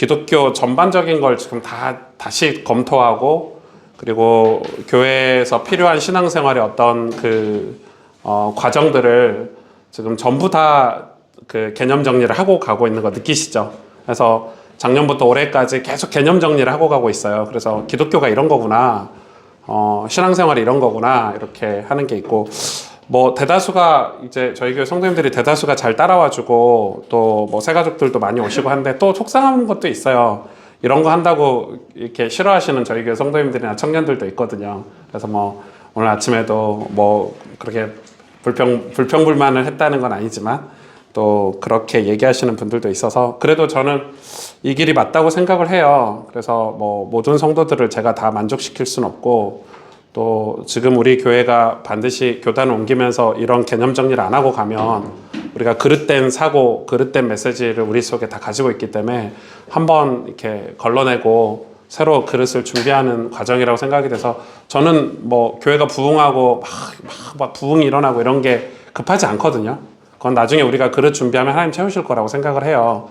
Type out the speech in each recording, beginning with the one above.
기독교 전반적인 걸 지금 다시 검토하고, 그리고 교회에서 필요한 신앙생활의 어떤 과정들을 지금 전부 다 그 개념 정리를 하고 가고 있는 거 느끼시죠? 그래서 작년부터 올해까지 계속 개념 정리를 하고 가고 있어요. 그래서 기독교가 이런 거구나, 신앙생활이 이런 거구나, 이렇게 하는 게 있고, 뭐 대다수가 이제 저희 교회 성도님들이 대다수가 잘 따라와주고, 또 뭐 새가족들도 많이 오시고 한데, 또 속상한 것도 있어요. 이런 거 한다고 이렇게 싫어하시는 저희 교회 성도님들이나 청년들도 있거든요. 그래서 뭐 오늘 아침에도 뭐 그렇게 불평불만을 했다는 건 아니지만, 또 그렇게 얘기하시는 분들도 있어서, 그래도 저는 이 길이 맞다고 생각을 해요. 그래서 뭐 모든 성도들을 제가 다 만족시킬 수는 없고, 또 지금 우리 교회가 반드시 교단을 옮기면서 이런 개념 정리를 안 하고 가면 우리가 그릇된 사고, 그릇된 메시지를 우리 속에 다 가지고 있기 때문에 한번 이렇게 걸러내고 새로 그릇을 준비하는 과정이라고 생각이 돼서, 저는 뭐 교회가 부흥하고 막 부흥이 일어나고 이런 게 급하지 않거든요. 그건 나중에 우리가 그릇 준비하면 하나님 채우실 거라고 생각을 해요.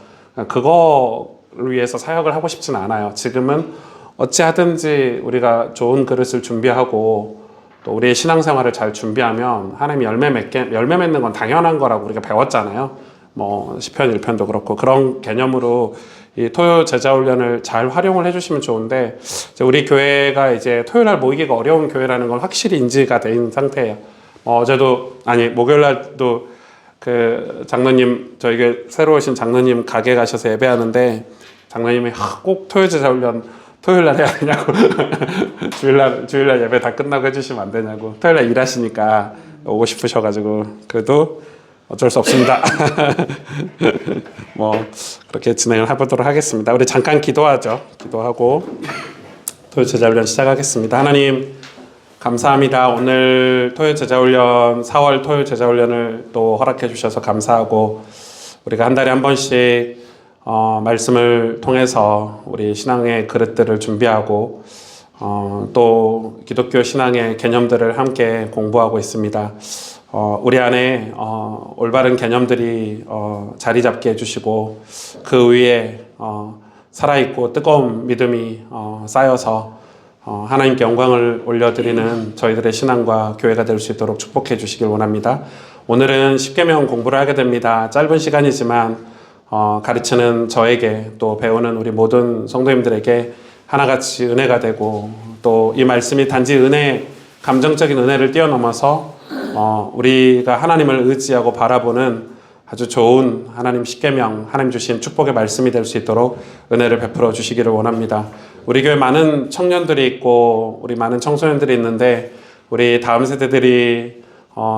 그거를 위해서 사역을 하고 싶지는 않아요. 지금은 어찌하든지 우리가 좋은 그릇을 준비하고, 또 우리의 신앙생활을 잘 준비하면 하나님이 열매 맺는 건 당연한 거라고 우리가 배웠잖아요. 뭐 시편 1편도 그렇고, 그런 개념으로 이 토요 제자훈련을 잘 활용을 해주시면 좋은데, 우리 교회가 이제 토요일 날 모이기가 어려운 교회라는 건 확실히 인지가 된 상태예요. 목요일 날도 그 장로님, 저희 교회 새로 오신 장로님 가게 가셔서 예배하는데, 장로님이 꼭 토요 제자훈련 토요일 날 해야 되냐고 주일 날 예배 다 끝나고 해주시면 안 되냐고. 토요일 날 일하시니까 오고 싶으셔가지고, 그래도 어쩔 수 없습니다. 뭐 그렇게 진행을 해보도록 하겠습니다. 우리 잠깐 기도하죠. 기도하고 토요 제자훈련 시작하겠습니다. 하나님 감사합니다. 오늘 토요 제자훈련, 4월 토요 제자훈련을 또 허락해 주셔서 감사하고, 우리가 한 달에 한 번씩 말씀을 통해서 우리 신앙의 그릇들을 준비하고, 또 기독교 신앙의 개념들을 함께 공부하고 있습니다. 우리 안에 올바른 개념들이 자리 잡게 해주시고, 그 위에 살아있고 뜨거운 믿음이 쌓여서 하나님께 영광을 올려드리는 저희들의 신앙과 교회가 될 수 있도록 축복해 주시길 원합니다. 오늘은 십계명 공부를 하게 됩니다. 짧은 시간이지만 가르치는 저에게, 또 배우는 우리 모든 성도님들에게 하나같이 은혜가 되고, 또 이 말씀이 단지 감정적인 은혜를 뛰어넘어서 우리가 하나님을 의지하고 바라보는 아주 좋은 하나님 십계명, 하나님 주신 축복의 말씀이 될 수 있도록 은혜를 베풀어 주시기를 원합니다. 우리 교회 많은 청년들이 있고 우리 많은 청소년들이 있는데, 우리 다음 세대들이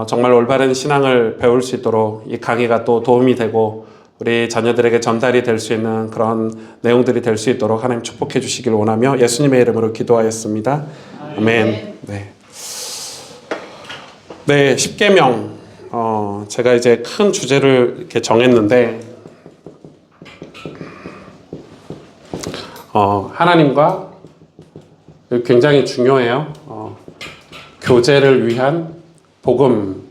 정말 올바른 신앙을 배울 수 있도록 이 강의가 또 도움이 되고 우리 자녀들에게 전달이 될 수 있는 그런 내용들이 될 수 있도록 하나님 축복해 주시길 원하며 예수님의 이름으로 기도하였습니다. 아멘. 네, 십계명. 제가 이제 큰 주제를 이렇게 정했는데, 하나님과 굉장히 중요해요. 교제를 위한 복음.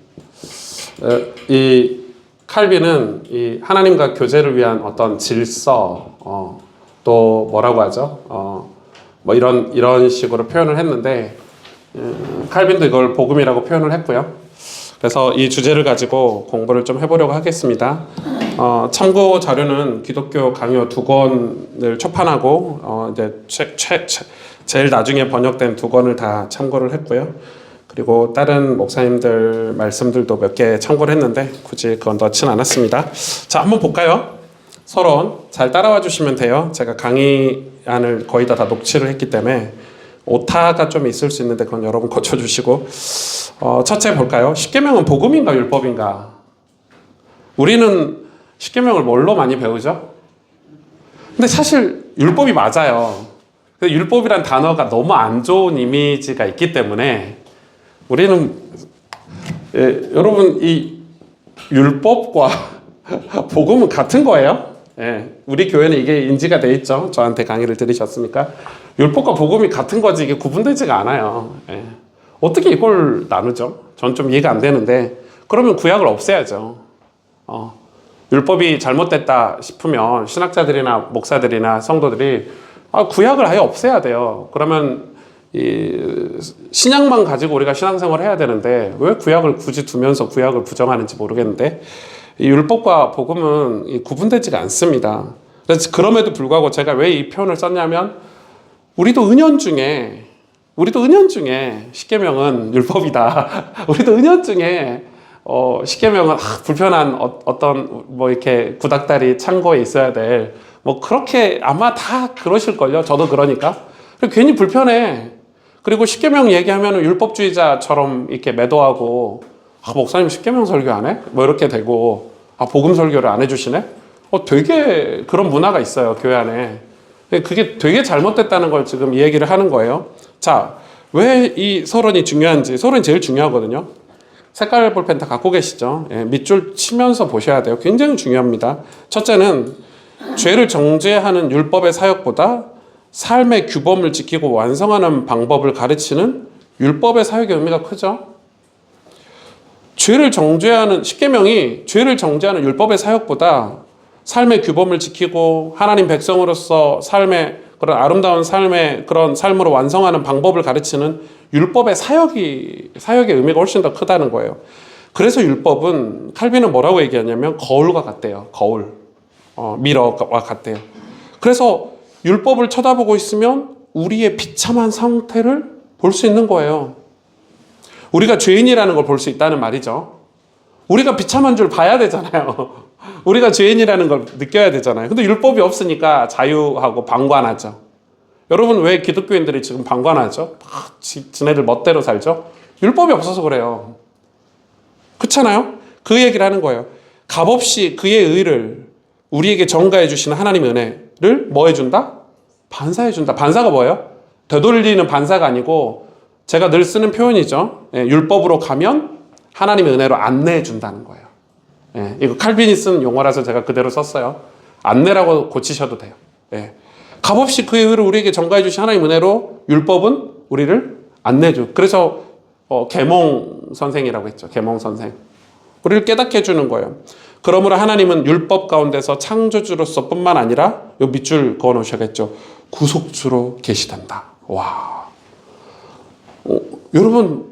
이 칼빈은 이 하나님과 교제를 위한 어떤 질서, 또 뭐라고 하죠? 뭐 이런 식으로 표현을 했는데, 칼빈도 이걸 복음이라고 표현을 했고요. 그래서 이 주제를 가지고 공부를 좀 해보려고 하겠습니다. 참고 자료는 기독교 강요 2권을 초판하고 이제 제일 나중에 번역된 2권을 다 참고를 했고요. 그리고 다른 목사님들 말씀들도 몇 개 참고를 했는데 굳이 그건 넣진 않았습니다. 자, 한번 볼까요? 서론 잘 따라와 주시면 돼요. 제가 강의안을 거의 다 녹취를 했기 때문에 오타가 좀 있을 수 있는데 그건 여러분 고쳐주시고, 첫째 볼까요? 십계명은 복음인가 율법인가? 우리는 십계명을 뭘로 많이 배우죠? 근데 사실 율법이 맞아요. 율법이란 단어가 너무 안 좋은 이미지가 있기 때문에 우리는 여러분 이 율법과 복음은 같은 거예요. 우리 교회는 이게 인지가 돼 있죠. 저한테 강의를 들으셨으니까. 율법과 복음이 같은 거지 이게 구분되지가 않아요. 어떻게 이걸 나누죠? 전 좀 이해가 안 되는데, 그러면 구약을 없애야죠. 율법이 잘못됐다 싶으면 신학자들이나 목사들이나 성도들이 구약을 아예 없애야 돼요. 그러면 이 신약만 가지고 우리가 신앙생활을 해야 되는데 왜 구약을 굳이 두면서 구약을 부정하는지 모르겠는데, 이 율법과 복음은 구분되지가 않습니다. 그래서 그럼에도 불구하고 제가 왜 이 표현을 썼냐면, 우리도 은연중에 십계명은 율법이다. 우리도 은연중에 십계명은 불편한 어떤 뭐 이렇게 구닥다리 창고에 있어야 될 뭐 그렇게 아마 다 그러실걸요. 저도 그러니까. 괜히 불편해. 그리고 십계명 얘기하면 율법주의자처럼 이렇게 매도하고, 목사님 십계명 설교 안 해? 뭐 이렇게 되고, 복음 설교를 안 해주시네? 되게 그런 문화가 있어요, 교회 안에. 그게 되게 잘못됐다는 걸 지금 이 얘기를 하는 거예요. 자, 왜 이 서론이 중요한지. 서론이 제일 중요하거든요. 색깔 볼펜 다 갖고 계시죠? 밑줄 치면서 보셔야 돼요. 굉장히 중요합니다. 첫째는 죄를 정죄하는 율법의 사역보다 삶의 규범을 지키고 완성하는 방법을 가르치는 율법의 사역의 의미가 크죠. 십계명이 죄를 정죄하는 율법의 사역보다 삶의 규범을 지키고 하나님 백성으로서 삶의 그런 아름다운 삶의 그런 삶으로 완성하는 방법을 가르치는 율법의 사역의 의미가 훨씬 더 크다는 거예요. 그래서 율법은 칼빈은 뭐라고 얘기하냐면 거울과 같대요. 거울. 미러와 같대요. 그래서 율법을 쳐다보고 있으면 우리의 비참한 상태를 볼 수 있는 거예요. 우리가 죄인이라는 걸 볼 수 있다는 말이죠. 우리가 비참한 줄 봐야 되잖아요. 우리가 죄인이라는 걸 느껴야 되잖아요. 근데 율법이 없으니까 자유하고 방관하죠. 여러분, 왜 기독교인들이 지금 방관하죠? 지네들 멋대로 살죠? 율법이 없어서 그래요. 그렇잖아요? 그 얘기를 하는 거예요. 값없이 그의 의를 우리에게 전가해 주시는 하나님의 은혜를 뭐 해준다? 반사해 준다. 반사가 뭐예요? 되돌리는 반사가 아니고, 제가 늘 쓰는 표현이죠. 율법으로 가면 하나님의 은혜로 안내해 준다는 거예요. 이거 칼빈이 쓴 용어라서 제가 그대로 썼어요. 안내라고 고치셔도 돼요. 값없이 그의 의를 우리에게 전가해 주신 하나님의 은혜로 율법은 우리를 안내해 줘. 그래서 계몽 선생이라고 했죠. 계몽 선생. 우리를 깨닫게 해주는 거예요. 그러므로 하나님은 율법 가운데서 창조주로서 뿐만 아니라 요 밑줄 그어 놓으셔야겠죠. 구속주로 계시단다. 와. 여러분,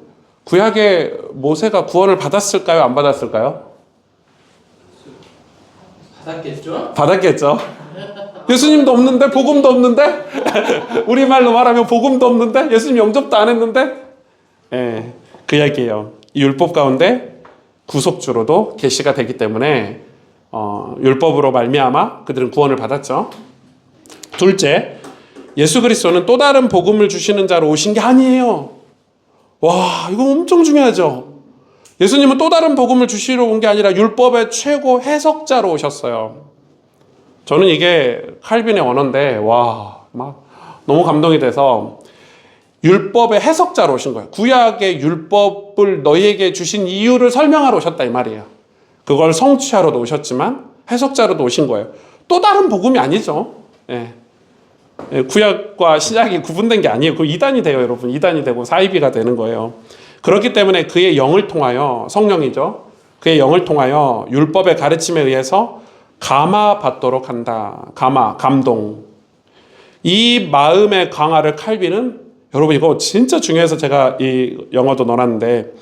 구약의 모세가 구원을 받았을까요? 안 받았을까요? 받았겠죠. 예수님도 없는데, 복음도 없는데, 우리말로 말하면 복음도 없는데, 예수님 영접도 안 했는데, 그 이야기예요. 이 율법 가운데 구속주로도 계시가 되기 때문에 율법으로 말미암아 그들은 구원을 받았죠. 둘째, 예수 그리스도는 또 다른 복음을 주시는 자로 오신 게 아니에요. 와, 이거 엄청 중요하죠. 예수님은 또 다른 복음을 주시러 온 게 아니라 율법의 최고 해석자로 오셨어요. 저는 이게 칼빈의 언어인데 막 너무 감동이 돼서, 율법의 해석자로 오신 거예요. 구약의 율법을 너희에게 주신 이유를 설명하러 오셨다 이 말이에요. 그걸 성취하러도 오셨지만 해석자로도 오신 거예요. 또 다른 복음이 아니죠. 구약과 신약이 구분된 게 아니에요. 그 이단이 돼요, 여러분. 이단이 되고 사이비가 되는 거예요. 그렇기 때문에 그의 영을 통하여, 성령이죠. 그의 영을 통하여 율법의 가르침에 의해서 감화받도록 한다. 감동. 이 마음의 강화를 칼빈은, 여러분 이거 진짜 중요해서 제가 이 영어도 넣어놨는데,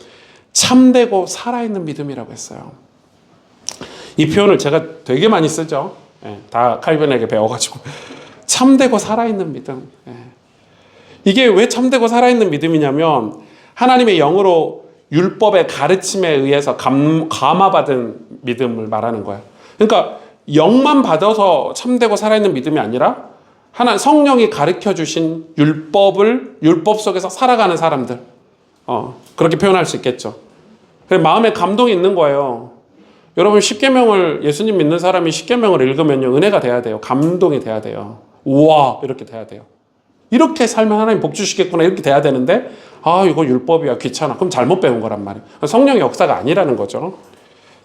참되고 살아있는 믿음이라고 했어요. 이 표현을 제가 되게 많이 쓰죠. 다 칼빈에게 배워가지고. 참되고 살아있는 믿음. 이게 왜 참되고 살아있는 믿음이냐면, 하나님의 영으로 율법의 가르침에 의해서 감화받은 믿음을 말하는 거예요. 그러니까 영만 받아서 참되고 살아있는 믿음이 아니라 성령이 가르쳐주신 율법 속에서 살아가는 사람들. 그렇게 표현할 수 있겠죠. 마음에 감동이 있는 거예요. 여러분, 십계명을, 예수님 믿는 사람이 십계명을 읽으면요, 은혜가 돼야 돼요. 감동이 돼야 돼요. 우와, 이렇게 돼야 돼요. 이렇게 살면 하나님 복 주시겠구나, 이렇게 돼야 되는데, 이거 율법이야, 귀찮아. 그럼 잘못 배운 거란 말이에요. 성령의 역사가 아니라는 거죠.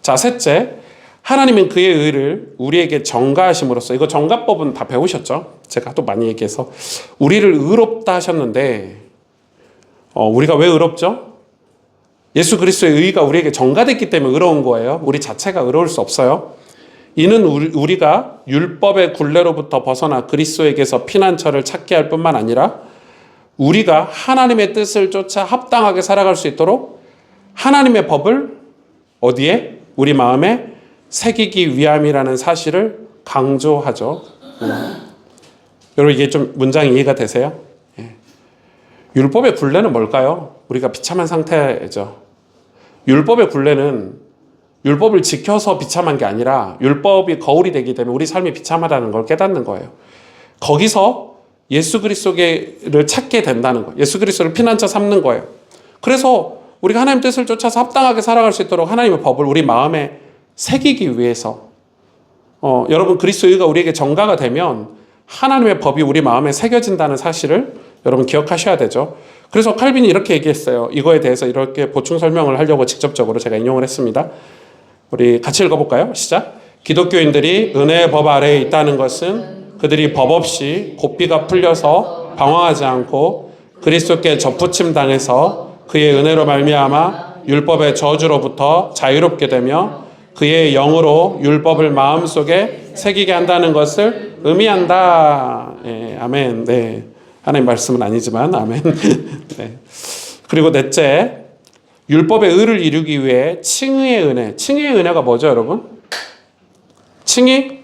자, 셋째, 하나님은 그의 의를 우리에게 전가하심으로써, 이거 전가법은 다 배우셨죠? 제가 또 많이 얘기해서 우리를 의롭다 하셨는데, 우리가 왜 의롭죠? 예수 그리스도의 의가 우리에게 전가됐기 때문에 의로운 거예요. 우리 자체가 의로울 수 없어요. 이는 우리가 율법의 굴레로부터 벗어나 그리스도에게서 피난처를 찾게 할 뿐만 아니라 우리가 하나님의 뜻을 쫓아 합당하게 살아갈 수 있도록 하나님의 법을 어디에? 우리 마음에 새기기 위함이라는 사실을 강조하죠. 여러분 이게 좀 문장이 이해가 되세요? 예. 율법의 굴레는 뭘까요? 우리가 비참한 상태죠. 율법의 굴레는 율법을 지켜서 비참한 게 아니라 율법이 거울이 되기 때문에 우리 삶이 비참하다는 걸 깨닫는 거예요. 거기서 예수 그리스도를 찾게 된다는 거예요. 예수 그리스도를 피난처 삼는 거예요. 그래서 우리가 하나님 뜻을 쫓아서 합당하게 살아갈 수 있도록 하나님의 법을 우리 마음에 새기기 위해서 여러분 그리스도 의가 우리에게 전가가 되면 하나님의 법이 우리 마음에 새겨진다는 사실을 여러분 기억하셔야 되죠. 그래서 칼빈이 이렇게 얘기했어요. 이거에 대해서 이렇게 보충 설명을 하려고 직접적으로 제가 인용을 했습니다. 우리 같이 읽어볼까요? 시작. 기독교인들이 은혜의 법 아래에 있다는 것은 그들이 법 없이 고삐가 풀려서 방황하지 않고 그리스도께 접붙임 당해서 그의 은혜로 말미암아 율법의 저주로부터 자유롭게 되며 그의 영으로 율법을 마음속에 새기게 한다는 것을 의미한다. 예, 아멘. 네. 하나님 말씀은 아니지만 아멘. 네. 그리고 넷째, 율법의 의를 이루기 위해 칭의의 은혜. 칭의의 은혜가 뭐죠, 여러분? 칭의?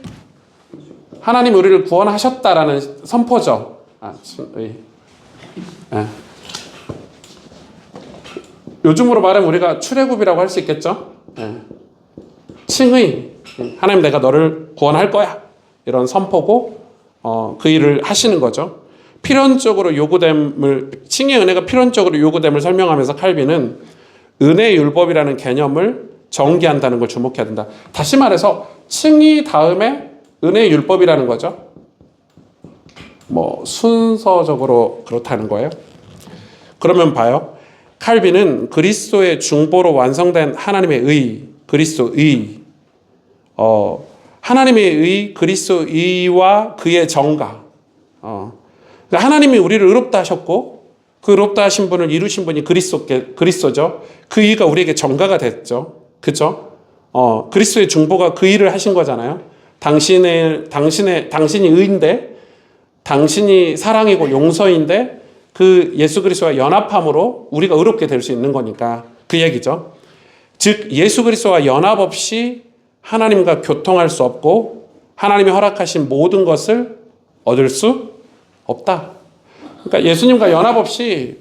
하나님 우리를 구원하셨다라는 선포죠. 칭의. 네. 요즘으로 말하면 우리가 출애굽이라고 할 수 있겠죠? 네. 칭의. 하나님 내가 너를 구원할 거야. 이런 선포고 그 일을 하시는 거죠. 필연적으로 요구됨을 칭의 은혜가 필연적으로 요구됨을 설명하면서 칼빈은 은혜의 율법이라는 개념을 정기한다는 걸 주목해야 된다. 다시 말해서 칭의 다음에 은혜의 율법이라는 거죠. 뭐 순서적으로 그렇다는 거예요. 그러면 봐요. 칼빈은 그리스도의 중보로 완성된 하나님의 의, 그리스도 의, 하나님의 의, 그리스도 의와 그의 정가. 그러니까 하나님이 우리를 의롭다 하셨고 그 의롭다 하신 분을 이루신 분이 그리스도죠. 그 의가 우리에게 정가가 됐죠. 그죠? 그리스도의 중보가 그 일을 하신 거잖아요. 당신이 의인데 당신이 사랑이고 용서인데 그 예수 그리스도와 연합함으로 우리가 의롭게 될 수 있는 거니까 그 얘기죠. 즉 예수 그리스도와 연합 없이 하나님과 교통할 수 없고 하나님이 허락하신 모든 것을 얻을 수 없다. 그러니까 예수님과 연합 없이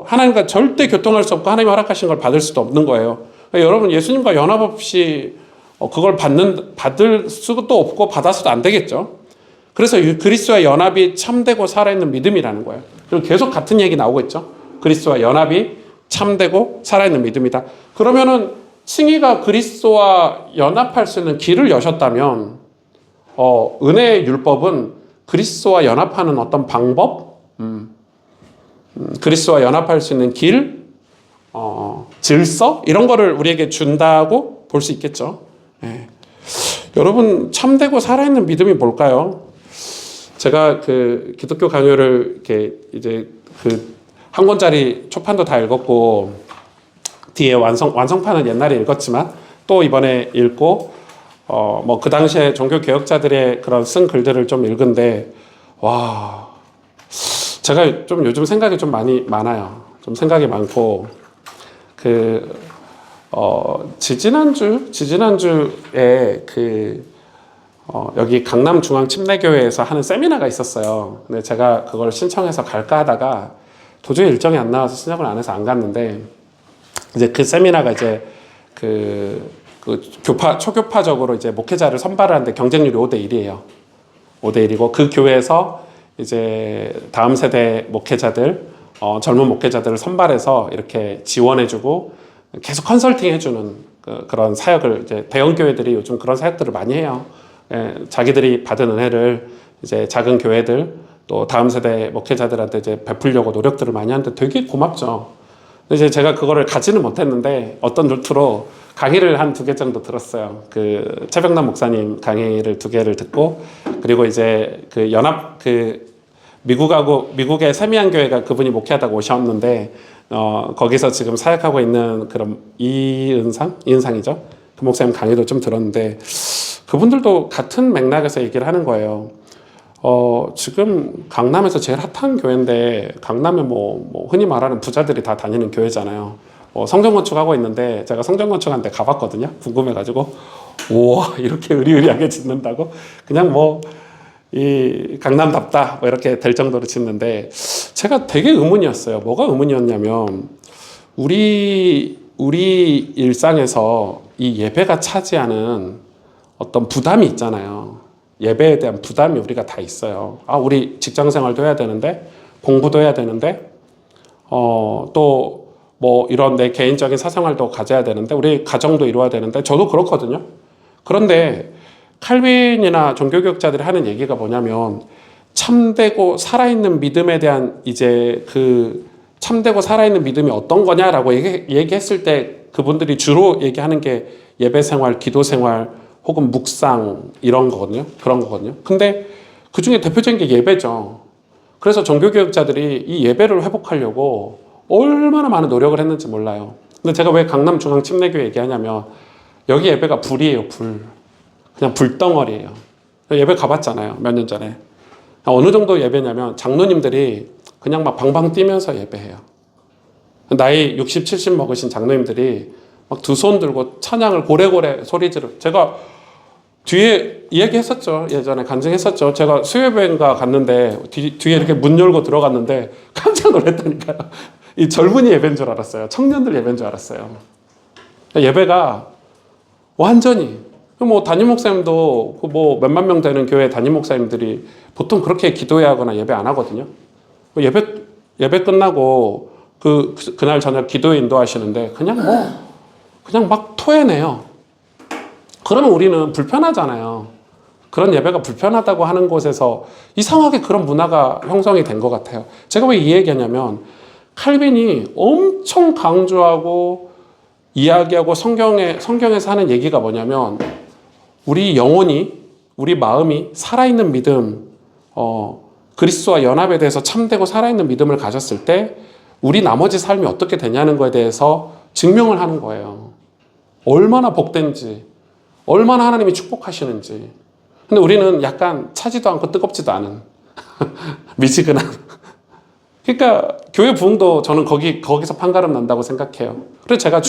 하나님과 절대 교통할 수 없고 하나님이 허락하신 걸 받을 수도 없는 거예요. 그러니까 여러분 예수님과 연합 없이 그걸 받을 수도 없고 받아서도 안 되겠죠. 그래서 그리스도와 연합이 참되고 살아있는 믿음이라는 거예요. 그리고 계속 같은 얘기 나오고 있죠. 그리스도와 연합이 참되고 살아있는 믿음이다. 그러면은 칭의가 그리스도와 연합할 수 있는 길을 여셨다면 은혜의 율법은 그리스도와 연합하는 어떤 방법, 그리스도와 연합할 수 있는 길, 질서 이런 거를 우리에게 준다고 볼 수 있겠죠. 예. 여러분 참되고 살아있는 믿음이 뭘까요? 제가 그 기독교 강요를 이렇게 이제 그 한 권짜리 초판도 다 읽었고 뒤에 완성판은 옛날에 읽었지만 또 이번에 읽고 뭐 그 당시에 종교 개혁자들의 그런 쓴 글들을 좀 읽은데 와 제가 좀 요즘 생각이 좀 많아요. 좀 생각이 많고 지지난주에 여기 강남중앙침례교회에서 하는 세미나가 있었어요. 근데 제가 그걸 신청해서 갈까 하다가 도저히 일정이 안 나와서 신청을 안 해서 안 갔는데 이제 그 세미나가 이제 초교파적으로 이제 목회자를 선발을 하는데 경쟁률이 5대1이에요. 5대1이고 그 교회에서 이제 다음 세대 목회자들, 젊은 목회자들을 선발해서 이렇게 지원해주고 계속 컨설팅 해주는 그런 사역을 이제 대형 교회들이 요즘 그런 사역들을 많이 해요. 예, 자기들이 받은 은혜를 이제 작은 교회들 또 다음 세대 목회자들한테 이제 베풀려고 노력들을 많이 하는데 되게 고맙죠. 이제 제가 그거를 가지는 못했는데 어떤 루트로 강의를 한 2개 정도 들었어요. 그 최병남 목사님 강의를 2개를 듣고 그리고 이제 그 연합 미국의 세미안 교회가 그분이 목회하다가 오셨는데 거기서 지금 사역하고 있는 그런 이은상이죠. 그 목사님 강의도 좀 들었는데 그분들도 같은 맥락에서 얘기를 하는 거예요. 지금 강남에서 제일 핫한 교회인데 강남에 뭐 흔히 말하는 부자들이 다 다니는 교회잖아요. 성전 건축하고 있는데 제가 성전 건축한데 가봤거든요. 궁금해가지고 우와 이렇게 으리으리하게 짓는다고 그냥 뭐 이 강남답다 뭐 이렇게 될 정도로 짓는데 제가 되게 의문이었어요. 뭐가 의문이었냐면 우리 일상에서 이 예배가 차지하는 어떤 부담이 있잖아요. 예배에 대한 부담이 우리가 다 있어요. 우리 직장 생활도 해야 되는데 공부도 해야 되는데 또 뭐 이런 내 개인적인 사생활도 가져야 되는데 우리 가정도 이루어야 되는데 저도 그렇거든요. 그런데 칼빈이나 종교교육자들이 하는 얘기가 뭐냐면 참되고 살아있는 믿음에 대한 이제 그 참되고 살아있는 믿음이 어떤 거냐라고 얘기했을 때 그분들이 주로 얘기하는 게 예배 생활, 기도 생활 혹은 묵상 이런 거거든요. 그런 거거든요. 근데 그 중에 대표적인 게 예배죠. 그래서 종교교육자들이 이 예배를 회복하려고 얼마나 많은 노력을 했는지 몰라요. 근데 제가 왜 강남중앙침례교회 얘기하냐면 여기 예배가 불이에요, 불. 그냥 불덩어리예요. 예배 가봤잖아요, 몇 년 전에. 어느 정도 예배냐면 장로님들이 그냥 막 방방 뛰면서 예배해요. 나이 60, 70 먹으신 장로님들이 막 두 손 들고 찬양을 고래고래 소리 지르. 제가 뒤에 얘기했었죠. 예전에 간증했었죠. 제가 수요예배인가 갔는데 뒤에 이렇게 문 열고 들어갔는데 깜짝 놀랐다니까요. 이 젊은이 예배인 줄 알았어요. 청년들 예배인 줄 알았어요. 예배가 완전히 뭐 담임 목사님도 뭐 몇만 명 되는 교회 담임 목사님들이 보통 그렇게 기도해야 하거나 예배 안 하거든요. 예배 끝나고 그날 저녁 기도에 인도하시는데 그냥 막 토해내요. 그러면 우리는 불편하잖아요. 그런 예배가 불편하다고 하는 곳에서 이상하게 그런 문화가 형성이 된 것 같아요. 제가 왜 이 얘기하냐면 칼빈이 엄청 강조하고 이야기하고 성경에서 하는 얘기가 뭐냐면 우리 영혼이, 우리 마음이 살아있는 믿음, 그리스도와 연합에 대해서 참되고 살아있는 믿음을 가졌을 때 우리 나머지 삶이 어떻게 되냐는 거에 대해서 증명을 하는 거예요. 얼마나 복된지, 얼마나 하나님이 축복하시는지. 근데 우리는 약간 차지도 않고 뜨겁지도 않은 미지근한. 그러니까 교회 부흥도 저는 거기서 판가름 난다고 생각해요. 그래서 제가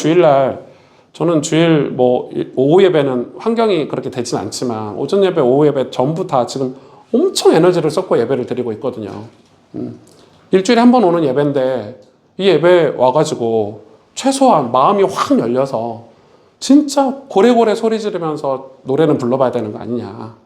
저는 주일 오후 예배는 환경이 그렇게 되진 않지만 오전 예배, 오후 예배 전부 다 지금 엄청 에너지를 쏟고 예배를 드리고 있거든요. 일주일에 한 번 오는 예배인데 이 예배 와가지고 최소한 마음이 확 열려서 진짜 고래고래 소리 지르면서 노래는 불러봐야 되는 거 아니냐.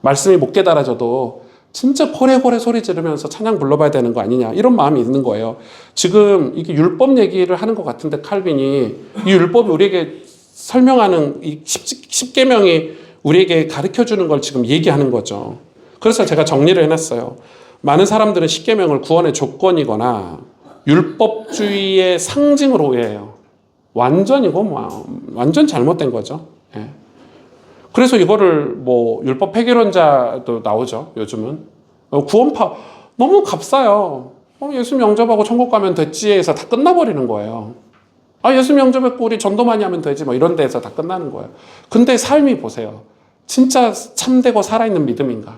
말씀이 못 깨달아져도 진짜 고래고래 소리 지르면서 찬양 불러봐야 되는 거 아니냐. 이런 마음이 있는 거예요. 지금 이게 율법 얘기를 하는 것 같은데 칼빈이 이 율법이 우리에게 설명하는 이 십계명이 우리에게 가르쳐주는 걸 지금 얘기하는 거죠. 그래서 제가 정리를 해놨어요. 많은 사람들은 십계명을 구원의 조건이거나 율법주의의 상징으로 오해해요. 완전 잘못된 거죠. 예. 그래서 이거를 율법 폐기론자도 나오죠. 요즘은 구원파 너무 값싸요. 예수 영접하고 천국 가면 됐지 해서 다 끝나버리는 거예요. 예수 영접했고 우리 전도 많이 하면 되지 이런 데에서 다 끝나는 거예요. 근데 삶이 보세요. 진짜 참되고 살아있는 믿음인가?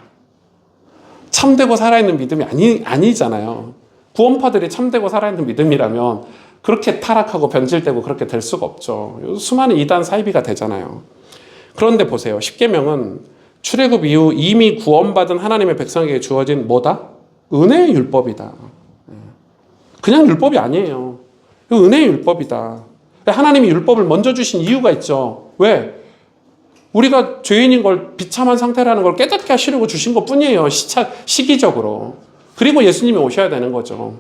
참되고 살아있는 믿음이 아니잖아요. 구원파들이 참되고 살아있는 믿음이라면 그렇게 타락하고 변질되고 그렇게 될 수가 없죠. 수많은 이단 사이비가 되잖아요. 그런데 보세요. 십계명은 출애굽 이후 이미 구원받은 하나님의 백성에게 주어진 뭐다? 은혜의 율법이다. 그냥 율법이 아니에요. 은혜의 율법이다. 하나님이 율법을 먼저 주신 이유가 있죠. 왜? 우리가 죄인인 걸 비참한 상태라는 걸 깨닫게 하시려고 주신 것 뿐이에요. 시기적으로. 그리고 예수님이 오셔야 되는 거죠.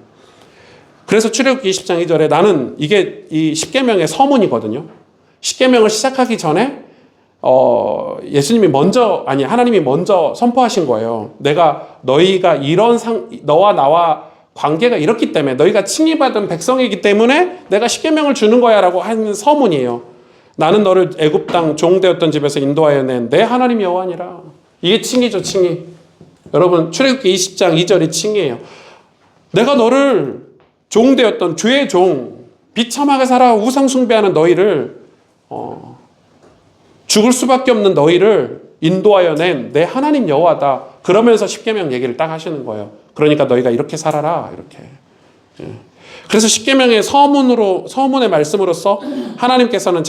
그래서 출애굽기 20장 2절에 나는 이게 이 십계명의 서문이거든요. 십계명을 시작하기 전에 하나님이 먼저 선포하신 거예요. 너희가 너와 나와 관계가 이렇기 때문에 너희가 칭의받은 백성이기 때문에 내가 십계명을 주는 거야라고 하는 서문이에요. 나는 너를 애굽 땅 종되었던 집에서 인도하여 낸 내 하나님 여호와니라. 이게 칭의죠, 칭의. 여러분 출애굽기 20장 2절이 칭의예요. 내가 너를 종되었던 죄의 종, 비참하게 살아 우상 숭배하는 너희를 죽을 수밖에 없는 너희를 인도하여 낸 내 하나님 여호와다. 그러면서 십계명 얘기를 딱 하시는 거예요. 그러니까 너희가 이렇게 살아라. 이렇게. 예. 그래서 십계명의 서문의 말씀으로써 하나님께서는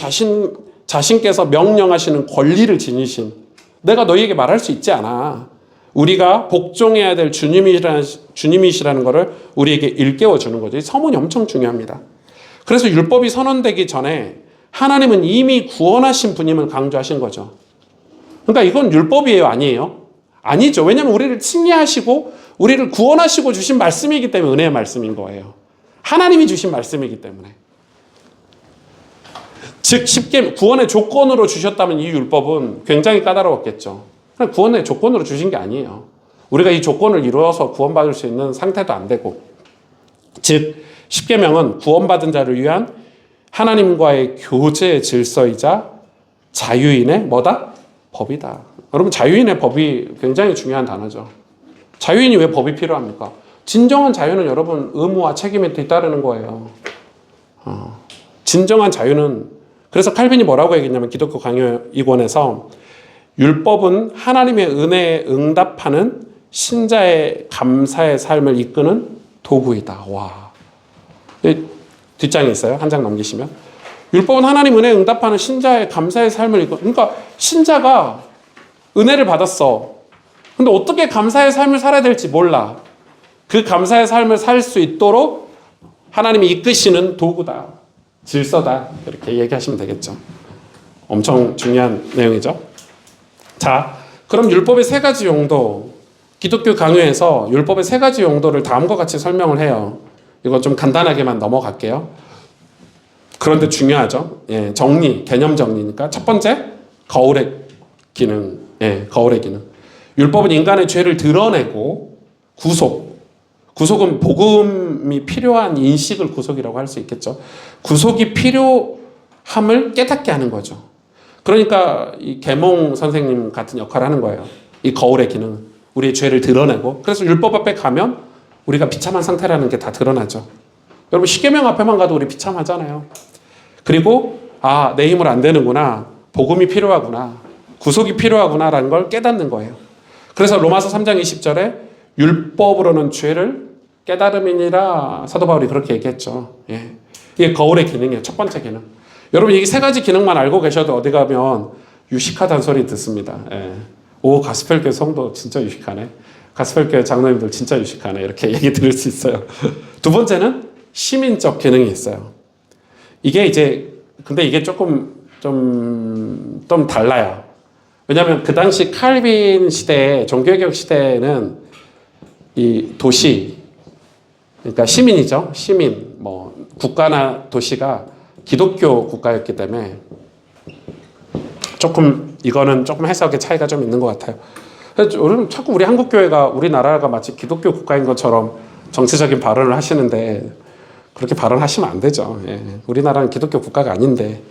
자신께서 명령하시는 권리를 지니신, 내가 너희에게 말할 수 있지 않아. 우리가 복종해야 될 주님이시라는 것을 우리에게 일깨워 주는 거죠. 이 서문이 엄청 중요합니다. 그래서 율법이 선언되기 전에 하나님은 이미 구원하신 분임을 강조하신 거죠. 그러니까 이건 율법이에요, 아니에요? 아니죠. 왜냐하면 우리를 칭의하시고 우리를 구원하시고 주신 말씀이기 때문에 은혜의 말씀인 거예요. 하나님이 주신 말씀이기 때문에. 즉 쉽게 구원의 조건으로 주셨다면 이 율법은 굉장히 까다로웠겠죠. 그냥 구원의 조건으로 주신 게 아니에요. 우리가 이 조건을 이루어서 구원받을 수 있는 상태도 안 되고. 즉 십계명은 구원받은 자를 위한 하나님과의 교제 질서이자 자유인의 뭐다? 법이다. 여러분 자유인의 법이 굉장히 중요한 단어죠. 자유인이 왜 법이 필요합니까? 진정한 자유는 여러분 의무와 책임에 뒤따르는 거예요. 진정한 자유는, 그래서 칼빈이 뭐라고 얘기했냐면 기독교 강요 이권에서 율법은 하나님의 은혜에 응답하는 신자의 감사의 삶을 이끄는 도구이다. 와. 뒷장에 있어요. 한 장 넘기시면. 율법은 하나님 은혜에 응답하는 신자의 감사의 삶을 이끌, 그러니까 신자가 은혜를 받았어. 근데 어떻게 감사의 삶을 살아야 될지 몰라. 그 감사의 삶을 살 수 있도록 하나님이 이끄시는 도구다. 질서다. 이렇게 얘기하시면 되겠죠. 엄청 중요한 내용이죠. 자, 그럼 율법의 세 가지 용도, 기독교 강요에서 율법의 세 가지 용도를 다음과 같이 설명을 해요. 이거 좀 간단하게만 넘어갈게요. 그런데 중요하죠. 예, 정리, 개념 정리니까. 첫 번째, 거울의 기능. 예, 거울의 기능. 율법은 인간의 죄를 드러내고 구속은 복음이 필요한 인식을 구속이라고 할 수 있겠죠. 구속이 필요함을 깨닫게 하는 거죠. 그러니까 이 계몽 선생님 같은 역할을 하는 거예요. 이 거울의 기능, 우리의 죄를 드러내고. 그래서 율법 앞에 가면 우리가 비참한 상태라는 게 다 드러나죠. 여러분 십계명 앞에만 가도 우리 비참하잖아요. 그리고 내 힘으로 안 되는구나, 복음이 필요하구나, 구속이 필요하구나라는 걸 깨닫는 거예요. 그래서 로마서 3장 20절에 율법으로는 죄를 깨달음이니라 사도 바울이 그렇게 얘기했죠. 예. 이게 거울의 기능이에요. 첫 번째 기능. 여러분 이 세 가지 기능만 알고 계셔도 어디 가면 유식하다는 소리 듣습니다. 예. 오, 가스펠교회 성도 진짜 유식하네. 가스펠교회 장로님들 진짜 유식하네. 이렇게 얘기 들을 수 있어요. 두 번째는 시민적 기능이 있어요. 이게 근데 이게 조금 좀 달라요. 왜냐하면 그 당시 칼빈 시대에, 종교개혁 시대에는 이 도시, 그러니까 시민이죠. 시민, 국가나 도시가 기독교 국가였기 때문에 이거는 조금 해석의 차이가 좀 있는 것 같아요. 그래서 자꾸 우리 한국교회가, 우리나라가 마치 기독교 국가인 것처럼 정치적인 발언을 하시는데 그렇게 발언하시면 안 되죠. 예. 우리나라는 기독교 국가가 아닌데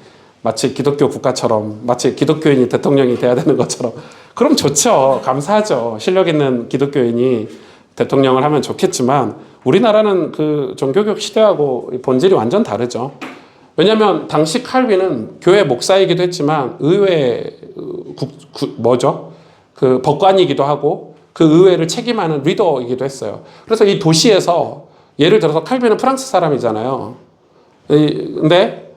마치 기독교 국가처럼, 마치 기독교인이 대통령이 돼야 되는 것처럼. 그럼 좋죠. 감사하죠. 실력 있는 기독교인이 대통령을 하면 좋겠지만 우리나라는 그 종교개혁 시대하고 본질이 완전 다르죠. 왜냐하면 당시 칼빈은 교회 목사이기도 했지만 의회 그 법관이기도 하고 그 의회를 책임하는 리더이기도 했어요. 그래서 이 도시에서 예를 들어서 칼빈은 프랑스 사람이잖아요. 근데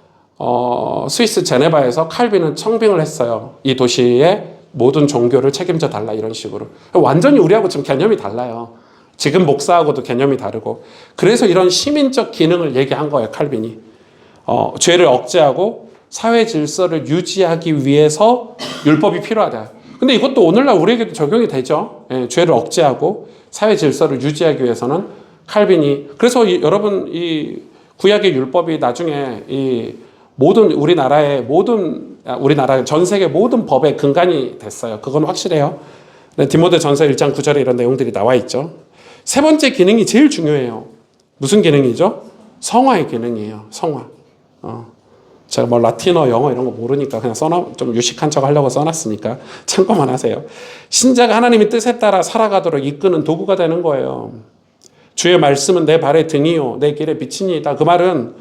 스위스 제네바에서 칼빈은 청빙을 했어요. 이 도시의 모든 종교를 책임져 달라, 이런 식으로. 완전히 우리하고 지금 개념이 달라요. 지금 목사하고도 개념이 다르고. 그래서 이런 시민적 기능을 얘기한 거예요, 칼빈이. 죄를 억제하고 사회 질서를 유지하기 위해서 율법이 필요하다. 근데 이것도 오늘날 우리에게도 적용이 되죠. 예, 죄를 억제하고 사회 질서를 유지하기 위해서는 칼빈이. 그래서 여러분 이 구약의 율법이 나중에 이 모든 우리나라 전 세계 모든 법의 근간이 됐어요. 그건 확실해요. 디모데전서 1장 9절에 이런 내용들이 나와 있죠. 세 번째 기능이 제일 중요해요. 무슨 기능이죠? 성화의 기능이에요. 성화. 제가 라틴어, 영어 이런 거 모르니까 그냥 좀 유식한 척 하려고 써놨으니까 참고만 하세요. 신자가 하나님의 뜻에 따라 살아가도록 이끄는 도구가 되는 거예요. 주의 말씀은 내 발의 등이요 내 길의 빛이니이다. 그 말은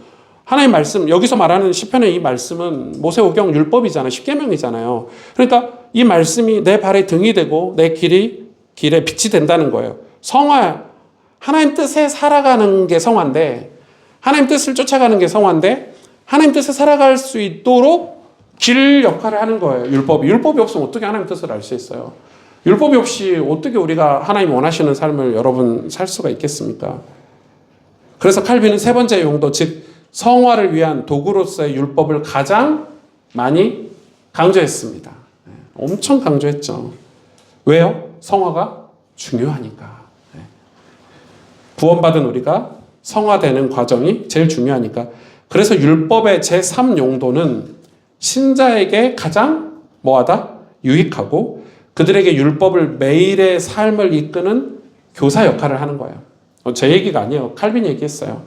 하나님 말씀, 여기서 말하는 시편의 이 말씀은 모세오경 율법이잖아요. 십계명이잖아요. 그러니까 이 말씀이 내 발의 등이 되고 내 길에 빛이 된다는 거예요. 성화, 하나님 뜻에 살아가는 게 성화인데, 하나님 뜻을 쫓아가는 게 성화인데, 하나님 뜻에 살아갈 수 있도록 길 역할을 하는 거예요. 율법이 없으면 어떻게 하나님 뜻을 알 수 있어요? 율법이 없이 어떻게 우리가 하나님 원하시는 삶을 여러분 살 수가 있겠습니까? 그래서 칼빈은 세 번째 용도, 즉 성화를 위한 도구로서의 율법을 가장 많이 강조했습니다. 엄청 강조했죠. 왜요? 성화가 중요하니까. 구원받은 우리가 성화되는 과정이 제일 중요하니까. 그래서 율법의 제3용도는 신자에게 가장 뭐하다? 유익하고 그들에게 율법을 매일의 삶을 이끄는 교사 역할을 하는 거예요. 제 얘기가 아니에요. 칼빈이 얘기했어요.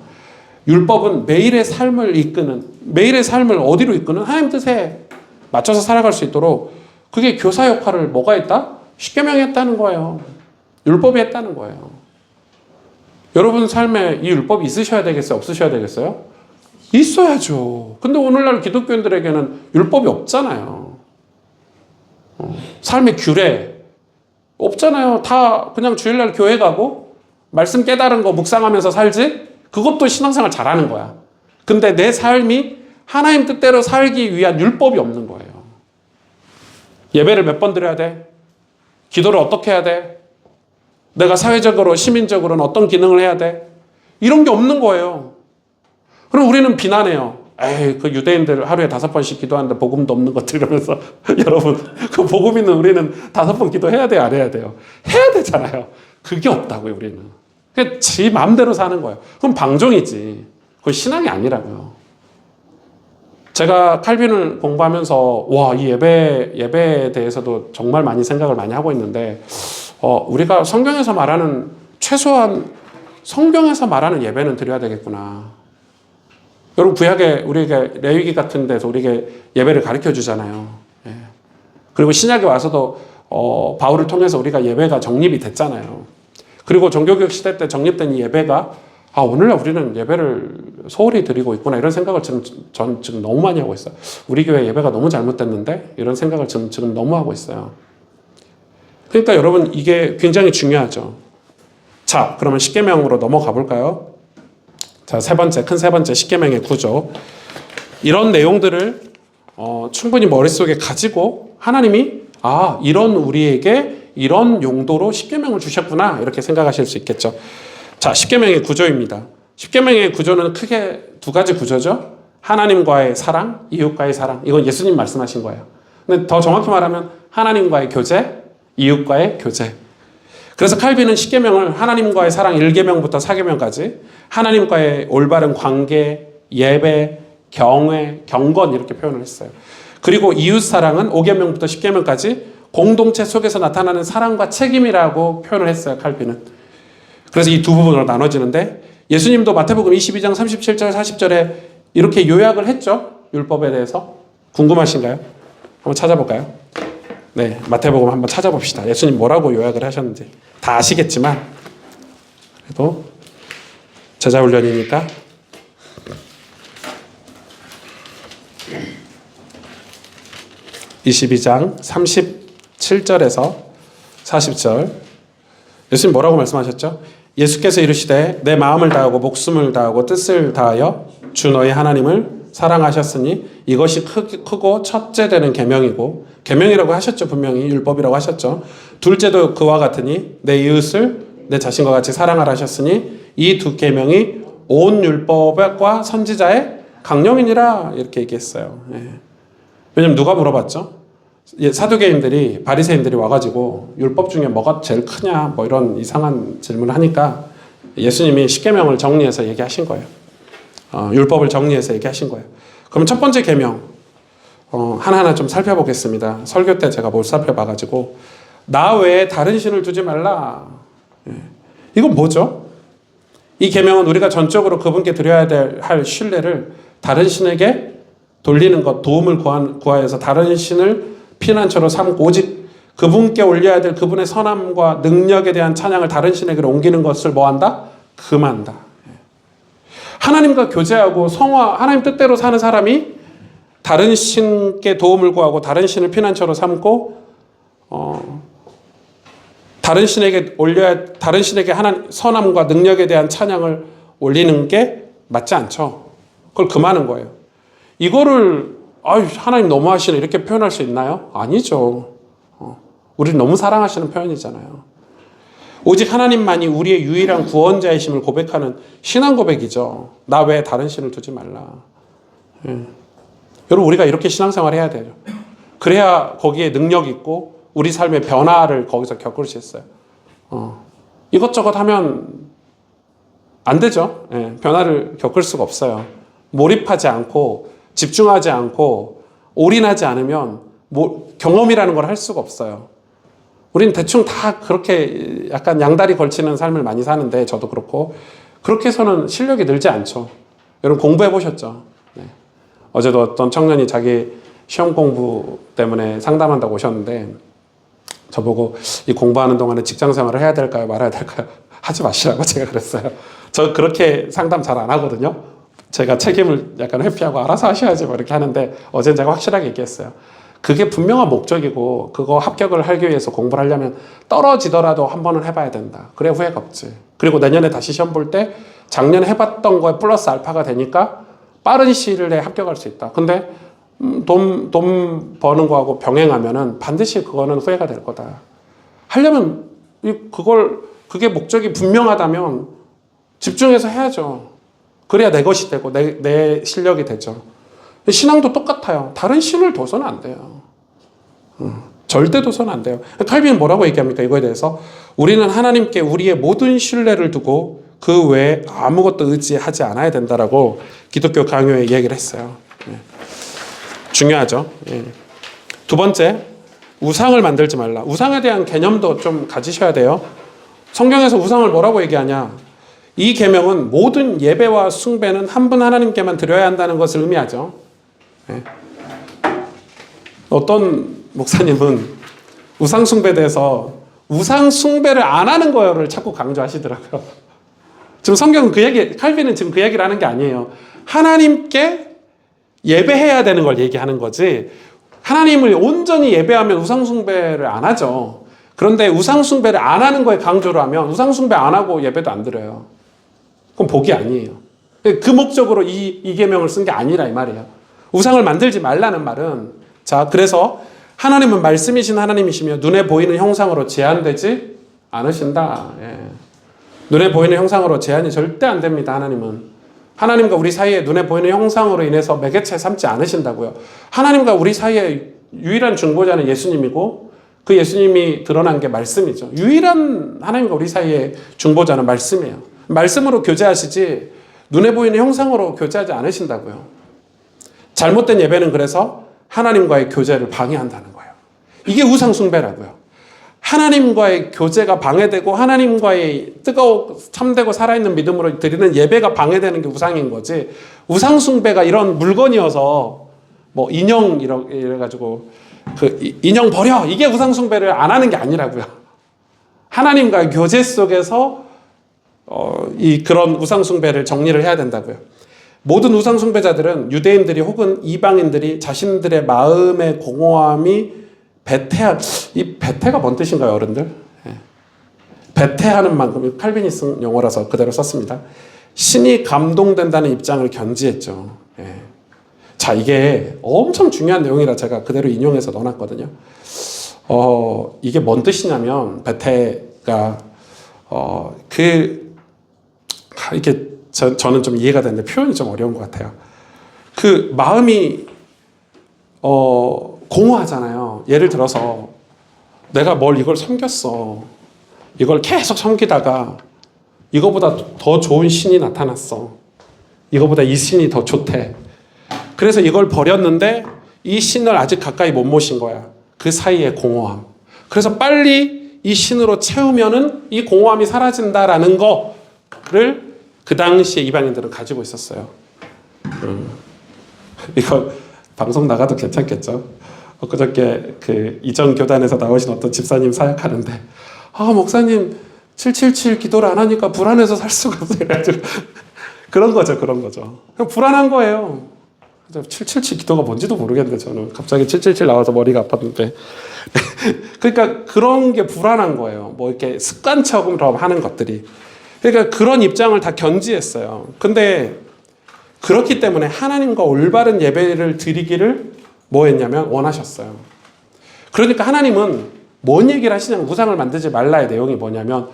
율법은 매일의 삶을 이끄는, 매일의 삶을 어디로 이끄는? 하나님 뜻에 맞춰서 살아갈 수 있도록 그게 교사 역할을 뭐가 했다? 십계명이 했다는 거예요. 율법이 했다는 거예요. 여러분 삶에 이 율법이 있으셔야 되겠어요? 없으셔야 되겠어요? 있어야죠. 근데 오늘날 기독교인들에게는 율법이 없잖아요. 삶의 규례 없잖아요. 다 그냥 주일날 교회 가고 말씀 깨달은 거 묵상하면서 살지? 그것도 신앙생활 잘하는 거야. 근데 내 삶이 하나님 뜻대로 살기 위한 율법이 없는 거예요. 예배를 몇 번 드려야 돼? 기도를 어떻게 해야 돼? 내가 사회적으로, 시민적으로는 어떤 기능을 해야 돼? 이런 게 없는 거예요. 그럼 우리는 비난해요. 에이, 그 유대인들 하루에 5번씩 기도하는데 복음도 없는 것들 이러면서 여러분, 그 복음 있는 우리는 5번 기도해야 돼요? 안 해야 돼요? 해야 되잖아요. 그게 없다고요, 우리는. 그냥 지 마음대로 사는 거예요. 그럼 방종이지. 그건 신앙이 아니라고요. 제가 칼빈을 공부하면서 와, 이 예배에 대해서도 정말 많이 생각을 많이 하고 있는데 우리가 성경에서 말하는 최소한 성경에서 말하는 예배는 드려야 되겠구나. 여러분 구약에 우리에게 레위기 같은 데서 우리에게 예배를 가르쳐 주잖아요. 예. 그리고 신약에 와서도 바울을 통해서 우리가 예배가 정립이 됐잖아요. 그리고 종교개혁 시대 때 정립된 이 예배가 오늘날 우리는 예배를 소홀히 드리고 있구나 이런 생각을 전 지금 너무 많이 하고 있어요. 우리 교회 예배가 너무 잘못됐는데 이런 생각을 지금 너무 하고 있어요. 그러니까 여러분 이게 굉장히 중요하죠. 자, 그러면 십계명으로 넘어가 볼까요? 자, 큰 세 번째 십계명의 구조. 이런 내용들을 충분히 머릿속에 가지고 하나님이 이런 우리에게 이런 용도로 십계명을 주셨구나 이렇게 생각하실 수 있겠죠. 자, 십계명의 구조입니다. 십계명의 구조는 크게 두 가지 구조죠. 하나님과의 사랑, 이웃과의 사랑. 이건 예수님 말씀하신 거예요. 근데 더 정확히 말하면 하나님과의 교제, 이웃과의 교제. 그래서 칼빈은 십계명을 하나님과의 사랑 1계명부터 4계명까지 하나님과의 올바른 관계, 예배, 경외, 경건 이렇게 표현을 했어요. 그리고 이웃 사랑은 5계명부터 10계명까지 공동체 속에서 나타나는 사랑과 책임이라고 표현을 했어요. 칼빈은. 그래서 이 두 부분으로 나눠지는데 예수님도 마태복음 22장 37절 40절에 이렇게 요약을 했죠. 율법에 대해서. 궁금하신가요? 한번 찾아볼까요? 네, 마태복음 한번 찾아봅시다. 예수님 뭐라고 요약을 하셨는지 다 아시겠지만 그래도 제자훈련이니까 (22장) 37절에서 40절 예수님 뭐라고 말씀하셨죠? 예수께서 이르시되 내 마음을 다하고 목숨을 다하고 뜻을 다하여 주 너희 하나님을 사랑하셨으니 이것이 크고 첫째 되는 계명이고 계명이라고 하셨죠. 분명히 율법이라고 하셨죠. 둘째도 그와 같으니 내 이웃을 내 자신과 같이 사랑하라 하셨으니 이 두 계명이 온 율법과 선지자의 강령이니라 이렇게 얘기했어요. 왜냐면 누가 물어봤죠? 사두개인들이 바리새인들이 와가지고 율법 중에 뭐가 제일 크냐 뭐 이런 이상한 질문을 하니까 예수님이 십계명을 정리해서 얘기하신 거예요. 율법을 정리해서 얘기하신 거예요. 그러면 첫 번째 계명 하나하나 좀 살펴보겠습니다. 설교 때 제가 못 살펴봐가지고 나 외에 다른 신을 두지 말라. 이건 뭐죠? 이 계명은 우리가 전적으로 그분께 드려야 할 신뢰를 다른 신에게 돌리는 것, 도움을 구하여서 다른 신을 피난처로 삼고 오직 그분께 올려야 될 그분의 선함과 능력에 대한 찬양을 다른 신에게로 옮기는 것을 뭐한다? 금한다. 하나님과 교제하고 성화, 하나님 뜻대로 사는 사람이 다른 신께 도움을 구하고 다른 신을 피난처로 삼고 다른 신에게 하나님 선함과 능력에 대한 찬양을 올리는 게 맞지 않죠. 그걸 금하는 거예요. 이거를 하나님 너무하시네 이렇게 표현할 수 있나요? 아니죠. 우리를 너무 사랑하시는 표현이잖아요. 오직 하나님만이 우리의 유일한 구원자이심을 고백하는 신앙 고백이죠. 나 외에 다른 신을 두지 말라. 여러분 우리가 이렇게 신앙생활을 해야 돼요. 그래야 거기에 능력 있고 우리 삶의 변화를 거기서 겪을 수 있어요. 이것저것 하면 안 되죠. 변화를 겪을 수가 없어요. 몰입하지 않고 집중하지 않고 올인하지 않으면 경험이라는 걸 할 수가 없어요. 우리는 대충 다 그렇게 약간 양다리 걸치는 삶을 많이 사는데 저도 그렇고 그렇게 해서는 실력이 늘지 않죠. 여러분 공부해 보셨죠? 어제도 어떤 청년이 자기 시험 공부 때문에 상담한다고 오셨는데 저보고 이 공부하는 동안에 직장 생활을 해야 될까요? 말아야 될까요? 하지 마시라고 제가 그랬어요. 저 그렇게 상담 잘 안 하거든요. 제가 책임을 약간 회피하고 알아서 하셔야지 뭐 이렇게 하는데 어제는 제가 확실하게 얘기했어요. 그게 분명한 목적이고 그거 합격을 하기 위해서 공부를 하려면 떨어지더라도 한 번은 해봐야 된다. 그래 후회가 없지. 그리고 내년에 다시 시험 볼 때 작년에 해봤던 거에 플러스 알파가 되니까 빠른 시일 내에 합격할 수 있다. 근데 돈 버는 거하고 병행하면은 반드시 그거는 후회가 될 거다. 하려면 그게 목적이 분명하다면 집중해서 해야죠. 그래야 내 것이 되고 내 실력이 되죠. 신앙도 똑같아요. 다른 신을 둬서는 안 돼요. 절대 둬서는 안 돼요. 칼빈은 뭐라고 얘기합니까? 이거에 대해서 우리는 하나님께 우리의 모든 신뢰를 두고 그 외에 아무것도 의지하지 않아야 된다라고 기독교 강요에 얘기를 했어요. 중요하죠. 두 번째, 우상을 만들지 말라. 우상에 대한 개념도 좀 가지셔야 돼요. 성경에서 우상을 뭐라고 얘기하냐? 이 계명은 모든 예배와 숭배는 한 분 하나님께만 드려야 한다는 것을 의미하죠. 어떤 목사님은 우상 숭배에 대해서 우상 숭배를 안 하는 거를 자꾸 강조하시더라고요. 지금 성경은 칼빈은 지금 그 얘기를 하는 게 아니에요. 하나님께 예배해야 되는 걸 얘기하는 거지. 하나님을 온전히 예배하면 우상 숭배를 안 하죠. 그런데 우상 숭배를 안 하는 거에 강조를 하면 우상 숭배 안 하고 예배도 안 드려요. 그건 복이 아니에요. 그 목적으로 이 계명을 쓴 게 아니라 이 말이에요. 우상을 만들지 말라는 말은 그래서 하나님은 말씀이신 하나님이시며 눈에 보이는 형상으로 제한되지 않으신다. 눈에 보이는 형상으로 제한이 절대 안 됩니다. 하나님과 우리 사이에 눈에 보이는 형상으로 인해서 매개체 삼지 않으신다고요. 하나님과 우리 사이에 유일한 중보자는 예수님이고 그 예수님이 드러난 게 말씀이죠. 유일한 하나님과 우리 사이에 중보자는 말씀이에요. 말씀으로 교제하시지 눈에 보이는 형상으로 교제하지 않으신다고요. 잘못된 예배는 그래서 하나님과의 교제를 방해한다는 거예요. 이게 우상 숭배라고요. 하나님과의 교제가 방해되고 하나님과의 뜨거워 참되고 살아있는 믿음으로 드리는 예배가 방해되는 게 우상인 거지. 우상 숭배가 이런 물건이어서 뭐 인형 이래가지고 그 인형 버려 이게 우상 숭배를 안 하는 게 아니라고요. 하나님과의 교제 속에서 그런 우상 숭배를 정리를 해야 된다고요. 모든 우상 숭배자들은 유대인들이 혹은 이방인들이 자신들의 마음의 공허함이 이 배태가 뭔 뜻인가요, 어른들? 배태하는 만큼 칼빈이 쓴 용어라서 그대로 썼습니다. 신이 감동된다는 입장을 견지했죠. 자, 이게 엄청 중요한 내용이라 제가 그대로 인용해서 넣어놨거든요. 이게 뭔 뜻이냐면 배태가 이렇게 저는 좀 이해가 되는데 표현이 좀 어려운 것 같아요. 그 마음이 공허하잖아요. 예를 들어서 내가 이걸 섬겼어. 이걸 계속 섬기다가 이거보다 더 좋은 신이 나타났어. 이거보다 이 신이 더 좋대. 그래서 이걸 버렸는데 이 신을 아직 가까이 못 모신 거야. 그 사이의 공허함. 그래서 빨리 이 신으로 채우면은 이 공허함이 사라진다라는 거를 그 당시에 이방인들은 가지고 있었어요. 이거 방송 나가도 괜찮겠죠? 그저께 그 이전 교단에서 나오신 어떤 집사님 사역하는데 목사님 777 기도를 안 하니까 불안해서 살 수가 없어요. 그런 거죠, 그런 거죠. 그냥 불안한 거예요. 777 기도가 뭔지도 모르겠는데 저는 갑자기 777 나와서 머리가 아팠는데 그러니까 그런 게 불안한 거예요. 뭐 이렇게 습관처럼 하는 것들이. 그러니까 그런 입장을 다 견지했어요. 근데 그렇기 때문에 하나님과 올바른 예배를 드리기를 뭐 했냐면 원하셨어요. 그러니까 하나님은 뭔 얘기를 하시냐면 우상을 만들지 말라의 내용이 뭐냐면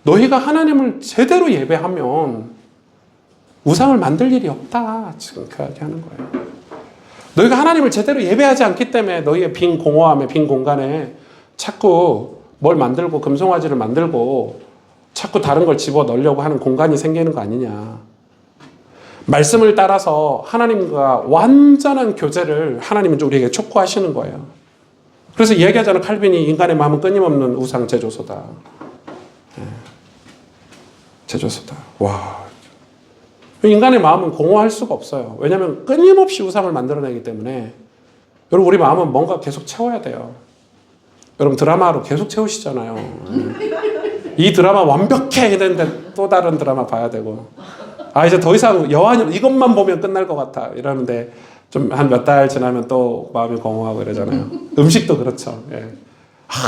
너희가 하나님을 제대로 예배하면 우상을 만들 일이 없다. 지금 그 이야기 하는 거예요. 너희가 하나님을 제대로 예배하지 않기 때문에 너희의 빈 공허함에 빈 공간에 자꾸 뭘 만들고 금송아지를 만들고 자꾸 다른 걸 집어 넣으려고 하는 공간이 생기는 거 아니냐. 말씀을 따라서 하나님과 완전한 교제를 하나님은 우리에게 촉구하시는 거예요. 그래서 이야기하잖아요. 칼빈이 인간의 마음은 끊임없는 우상 제조소다. 제조소다. 와. 인간의 마음은 공허할 수가 없어요. 왜냐하면 끊임없이 우상을 만들어내기 때문에 여러분 우리 마음은 뭔가 계속 채워야 돼요. 여러분 드라마로 계속 채우시잖아요. 이 드라마 완벽해 했는데 또 다른 드라마 봐야 되고 이제 더 이상 여한이 이것만 보면 끝날 것 같아 이러는데 좀 한 몇 달 지나면 또 마음이 공허하고 이러잖아요. 음식도 그렇죠. 예.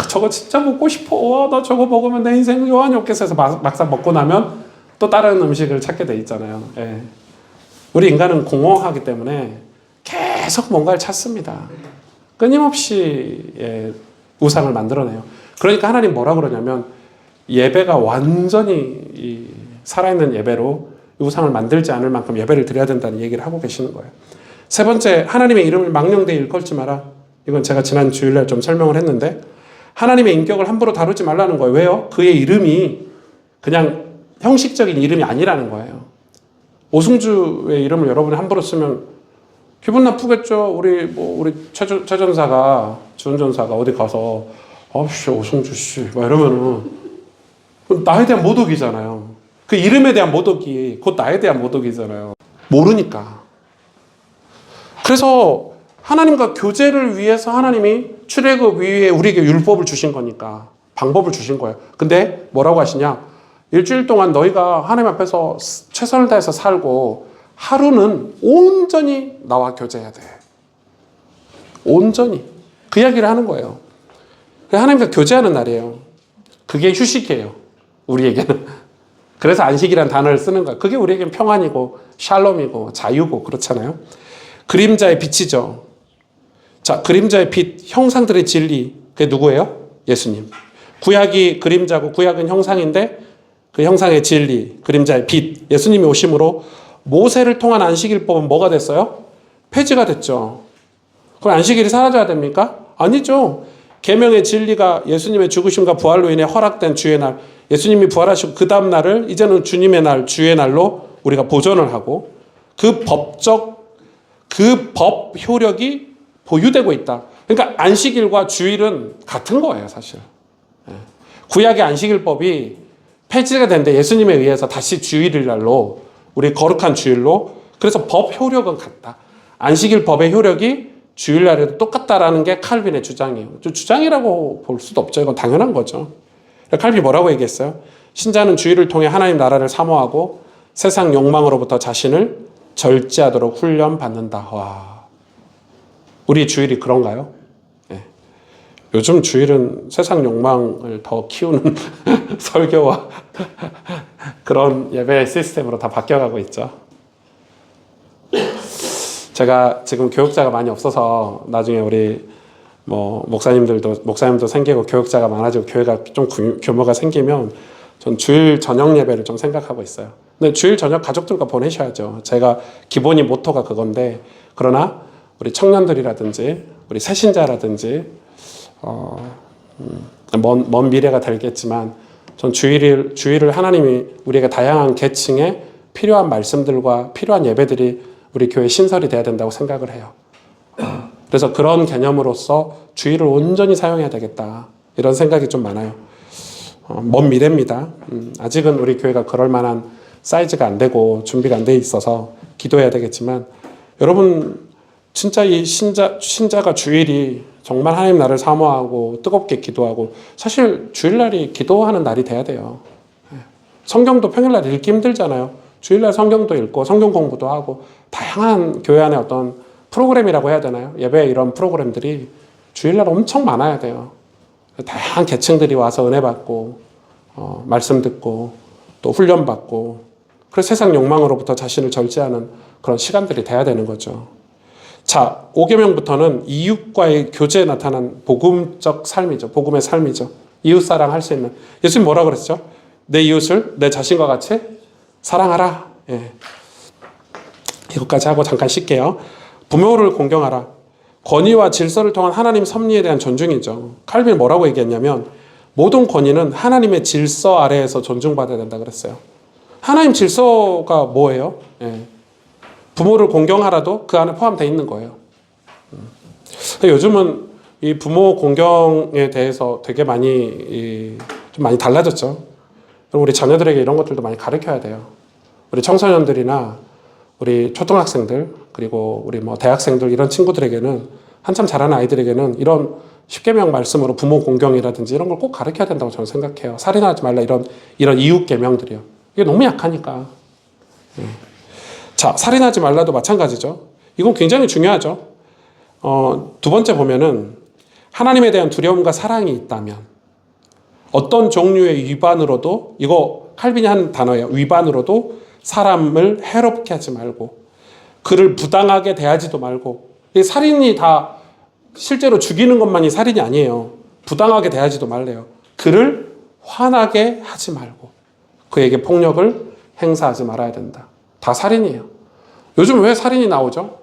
저거 진짜 먹고 싶어. 나 저거 먹으면 내 인생 여한이 없겠어 해서 막상 먹고 나면 또 다른 음식을 찾게 돼 있잖아요. 예. 우리 인간은 공허하기 때문에 계속 뭔가를 찾습니다. 끊임없이 우상을 만들어내요. 그러니까 하나님 뭐라 그러냐면 예배가 완전히 살아있는 예배로 우상을 만들지 않을 만큼 예배를 드려야 된다는 얘기를 하고 계시는 거예요. 세 번째, 하나님의 이름을 망령되이 일컬지 마라. 이건 제가 지난 주일날 좀 설명을 했는데 하나님의 인격을 함부로 다루지 말라는 거예요. 왜요? 그의 이름이 그냥 형식적인 이름이 아니라는 거예요. 오승주의 이름을 여러분이 함부로 쓰면 기분 나쁘겠죠. 우리 최 전사가 주은 전사가 어디 가서 오승주 씨 막 이러면은 나에 대한 모독이잖아요. 그 이름에 대한 모독이 곧 나에 대한 모독이잖아요. 모르니까. 그래서 하나님과 교제를 위해서 하나님이 출애굽 위에 우리에게 율법을 주신 거니까 방법을 주신 거예요. 근데 뭐라고 하시냐? 일주일 동안 너희가 하나님 앞에서 최선을 다해서 살고 하루는 온전히 나와 교제해야 돼. 온전히. 그 이야기를 하는 거예요. 하나님과 교제하는 날이에요. 그게 휴식이에요. 우리에게는. 그래서 안식이라는 단어를 쓰는 거예요. 그게 우리에게는 평안이고 샬롬이고 자유고 그렇잖아요. 그림자의 빛이죠. 자, 그림자의 빛, 형상들의 진리. 그게 누구예요? 예수님. 구약이 그림자고 구약은 형상인데 그 형상의 진리, 그림자의 빛, 예수님이 오심으로 모세를 통한 안식일법은 뭐가 됐어요? 폐지가 됐죠. 그럼 안식일이 사라져야 됩니까? 아니죠. 계명의 진리가 예수님의 죽으심과 부활로 인해 허락된 주의 날, 예수님이 부활하시고 그 다음 날을 이제는 주님의 날, 주의 날로 우리가 보존을 하고 그 법 효력이 보유되고 있다. 그러니까 안식일과 주일은 같은 거예요, 사실. 구약의 안식일법이 폐지가 됐는데 예수님에 의해서 다시 주일일 날로 우리 거룩한 주일로 그래서 법 효력은 같다. 안식일 법의 효력이 주일날에도 똑같다라는 게 칼빈의 주장이에요. 주장이라고 볼 수도 없죠. 이건 당연한 거죠. 칼빈이 뭐라고 얘기했어요? 신자는 주일을 통해 하나님 나라를 사모하고 세상 욕망으로부터 자신을 절제하도록 훈련받는다. 와, 우리 주일이 그런가요? 네. 요즘 주일은 세상 욕망을 더 키우는 설교와 그런 예배 시스템으로 다 바뀌어가고 있죠. 제가 지금 교육자가 많이 없어서 나중에 우리 목사님도 생기고 교육자가 많아지고 교회가 좀 규모가 생기면 전 주일 저녁 예배를 좀 생각하고 있어요. 근데 주일 저녁 가족들과 보내셔야죠. 제가 기본이 모토가 그건데 그러나 우리 청년들이라든지 우리 새신자라든지 먼 미래가 되겠지만 전 주일을 하나님이 우리에게 다양한 계층에 필요한 말씀들과 필요한 예배들이 우리 교회 신설이 돼야 된다고 생각을 해요. 그래서 그런 개념으로서 주일을 온전히 사용해야 되겠다. 이런 생각이 좀 많아요. 먼 미래입니다. 아직은 우리 교회가 그럴 만한 사이즈가 안 되고 준비가 안 돼 있어서 기도해야 되겠지만 여러분 진짜 이 신자가 주일이 정말 하나님 나라를 사모하고 뜨겁게 기도하고 사실 주일날이 기도하는 날이 돼야 돼요. 성경도 평일날 읽기 힘들잖아요. 주일날 성경도 읽고 성경 공부도 하고 다양한 교회 안에 어떤 프로그램이라고 해야 되나요? 예배 이런 프로그램들이 주일날 엄청 많아야 돼요. 다양한 계층들이 와서 은혜 받고 말씀 듣고 또 훈련 받고 그래서 세상 욕망으로부터 자신을 절제하는 그런 시간들이 돼야 되는 거죠. 자, 5계명부터는 이웃과의 교제에 나타난 복음적 삶이죠. 복음의 삶이죠. 이웃사랑 할 수 있는. 예수님 뭐라 그랬죠? 내 이웃을 내 자신과 같이 사랑하라. 예. 이것까지 하고 잠깐 쉴게요. 부모를 공경하라. 권위와 질서를 통한 하나님 섭리에 대한 존중이죠. 칼빈이 뭐라고 얘기했냐면 모든 권위는 하나님의 질서 아래에서 존중받아야 된다 그랬어요. 하나님 질서가 뭐예요? 예. 부모를 공경하라도 그 안에 포함되어 있는 거예요. 요즘은 이 부모 공경에 대해서 되게 좀 많이 달라졌죠. 우리 자녀들에게 이런 것들도 많이 가르쳐야 돼요. 우리 청소년들이나 우리 초등학생들 그리고 우리 뭐 대학생들 이런 친구들에게는 한참 자라는 아이들에게는 이런 10계명 말씀으로 부모 공경이라든지 이런 걸 꼭 가르쳐야 된다고 저는 생각해요. 살인하지 말라 이런 이웃 계명들이요. 이게 너무 약하니까. 자, 살인하지 말라도 마찬가지죠. 이건 굉장히 중요하죠. 두 번째 보면은 하나님에 대한 두려움과 사랑이 있다면 어떤 종류의 위반으로도 이거 칼빈이 한 단어예요. 위반으로도 사람을 해롭게 하지 말고 그를 부당하게 대하지도 말고 살인이 다 실제로 죽이는 것만이 살인이 아니에요. 부당하게 대하지도 말래요. 그를 화나게 하지 말고 그에게 폭력을 행사하지 말아야 된다. 다 살인이에요. 요즘 왜 살인이 나오죠?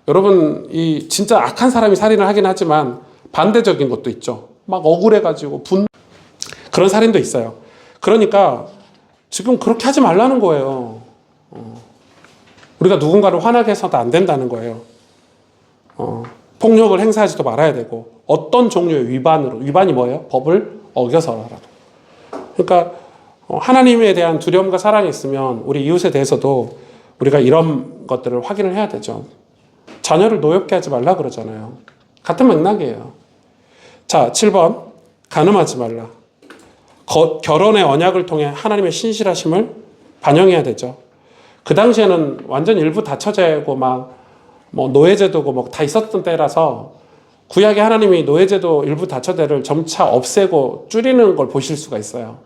여러분 이 진짜 악한 사람이 살인을 하긴 하지만 반대적인 것도 있죠. 막 억울해가지고 그런 살인도 있어요. 그러니까 지금 그렇게 하지 말라는 거예요. 우리가 누군가를 화나게 해서도 안 된다는 거예요. 폭력을 행사하지도 말아야 되고 어떤 종류의 위반이 뭐예요? 법을 어겨서라도. 그러니까 하나님에 대한 두려움과 사랑이 있으면 우리 이웃에 대해서도 우리가 이런 것들을 확인을 해야 되죠. 자녀를 노엽게 하지 말라 그러잖아요. 같은 맥락이에요. 자, 7번 간음하지 말라. 결혼의 언약을 통해 하나님의 신실하심을 반영해야 되죠. 그 당시에는 완전 일부 다처제고 뭐 노예제도고 뭐 다 있었던 때라서 구약의 하나님이 노예제도 일부 다처제를 점차 없애고 줄이는 걸 보실 수가 있어요.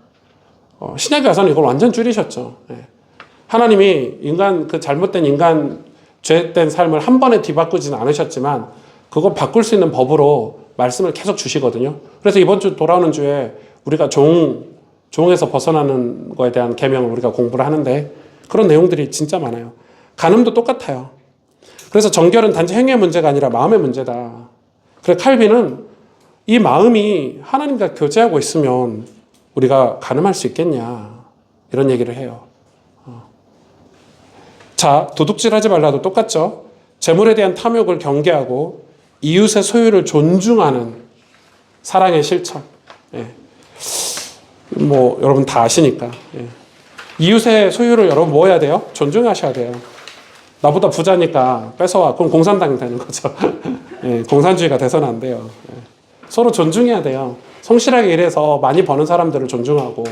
신약에 와서는 이걸 완전 줄이셨죠. 예. 하나님이 그 잘못된 인간 죄된 삶을 한 번에 뒤바꾸지는 않으셨지만 그거 바꿀 수 있는 법으로 말씀을 계속 주시거든요. 그래서 이번 주 돌아오는 주에 우리가 종에서 벗어나는 거에 대한 계명을 우리가 공부를 하는데 그런 내용들이 진짜 많아요. 간음도 똑같아요. 그래서 정결은 단지 행위의 문제가 아니라 마음의 문제다. 그래 칼빈은 이 마음이 하나님과 교제하고 있으면 우리가 간음할 수 있겠냐 이런 얘기를 해요. 자, 도둑질하지 말라도 똑같죠. 재물에 대한 탐욕을 경계하고 이웃의 소유를 존중하는 사랑의 실천. 예. 뭐 여러분 다 아시니까. 예. 이웃의 소유를 여러분 뭐 해야 돼요? 존중하셔야 돼요. 나보다 부자니까 뺏어와. 그럼 공산당이 되는 거죠. 예. 공산주의가 돼서는 안 돼요. 예. 서로 존중해야 돼요. 성실하게 일해서 많이 버는 사람들을 존중하고